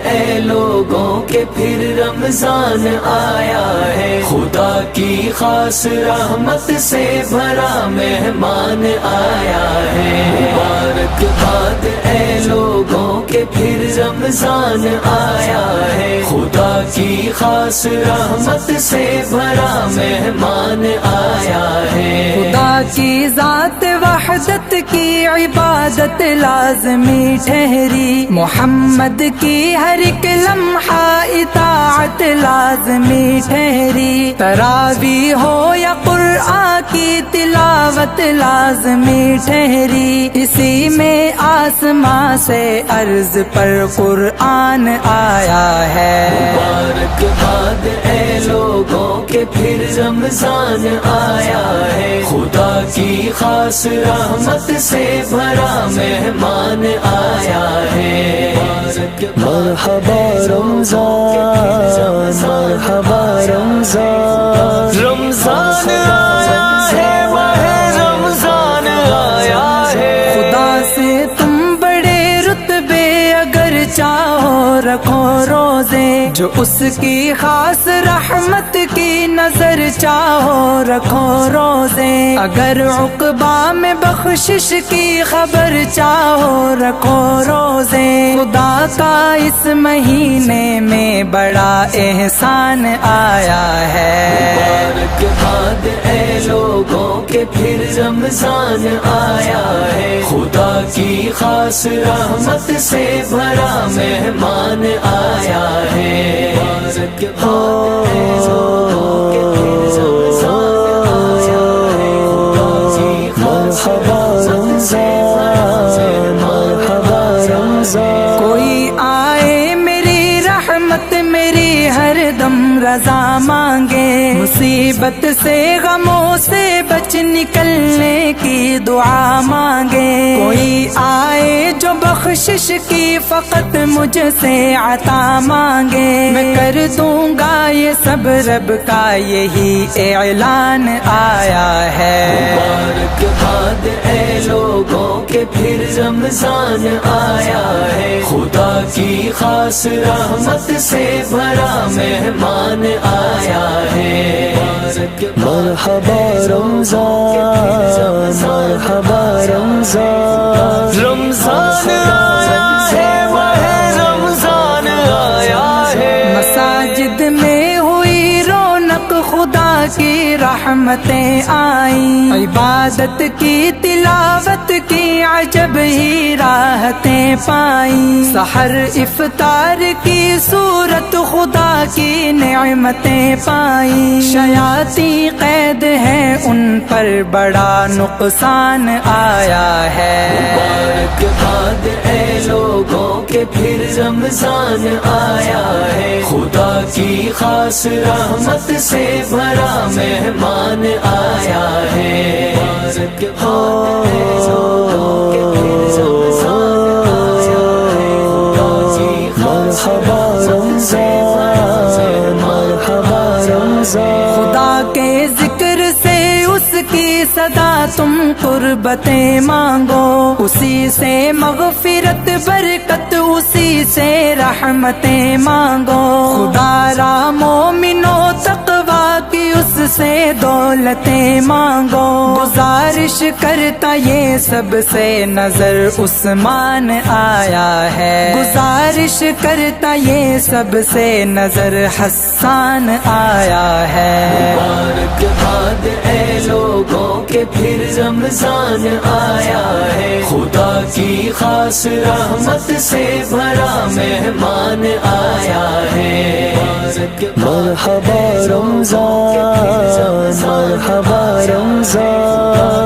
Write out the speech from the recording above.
اے لوگوں کے پھر رمضان آیا ہے، خدا کی خاص رحمت سے بھرا مہمان آیا ہے۔ مبارکباد اے لوگوں کے پھر رمضان آیا ہے، خدا کی خاص رحمت سے بھرا مہمان آیا ہے۔ خدا کی ذات وحدت کی عبادت لازمی ٹھہری، محمد کی ہر ایک لمحہ اطاعت لازمی ٹھہری، تراویح ہو یا قرآن کی تلاوت لازمی ٹھہری، اسی میں آسماں سے عرض پر قرآن آیا ہے۔ مبارکباد اے لوگوں کے پھر رمضان آیا ہے، خدا کی خاص رحمت سے بھرا مہمان آیا ہے۔ مرحبا رمضان، مرحبا رمضان، رمضان آیا ہے، ماہ رمضان آیا ہے۔ خدا سے تم بڑے رتبے اگر چاہو رکھو روزے، جو اس کی خاص رحمت کی نظر چاہو رکھو روزے، اگر عقبہ میں بخشش کی خبر چاہو رکھو روزے، خدا کا اس مہینے میں بڑا احسان آیا ہے۔ مبارکباد اے لوگوں کے پھر رمضان آیا ہے، خدا کی خاص رحمت سے بھرا مہمان آیا ہے۔ کوئی آئے میری رحمت میری ہر دم رضا مانگے، مصیبت سے غموں سے بچ نکلنے کی دعا مانگے، کوئی آئے جو بخشش کی فقط مجھ سے عطا مانگے، میں کر دوں گا یہ سب رب کا یہی اعلان آیا ہے۔ مبارکباد اے لوگوں کے پھر رمضان آیا ہے، خدا کی خاص رحمت سے بھرا مہمان آیا ہے۔ مرحبا رمضان، مرحبا رمضان، رمضان آیا ہے، ماہ رمضان آیا ہے۔ مساجد میں ہوئی رونق، خدا کی رحمتیں آئیں، عبادت کی تلاوت کی عجب ہی راحتیں پائیں، سحر افطار کی صورت خدا کی نعمتیں پائیں، شیاطین قید ہیں ان پر بڑا نقصان آیا ہے۔ مبارکباد اے لوگوں کے پھر رمضان آیا ہے، خدا کی خاص رحمت سے بھرا مہمان آیا ہے۔ مرحبا رمضان، مرحبا رمضان، خدا کے ذکر سے اس کی صدا تم قربتیں مانگو، اسی سے مغفرت برکت، اسی سے رحمتیں مانگو، خدا را مومنو تقوی کی اس سے دولتیں مانگو، گزارش کرتا یہ سب سے نظر عثمان آیا ہے، گزارش کرتا یہ سب سے نظر حسان آیا ہے۔ مبارکباد اے لوگوں کے پھر رمضان آیا ہے، خدا کی خاص رحمت سے بھرا مہمان آیا ہے۔ مرحبا رمضان، مرحبا رمضان۔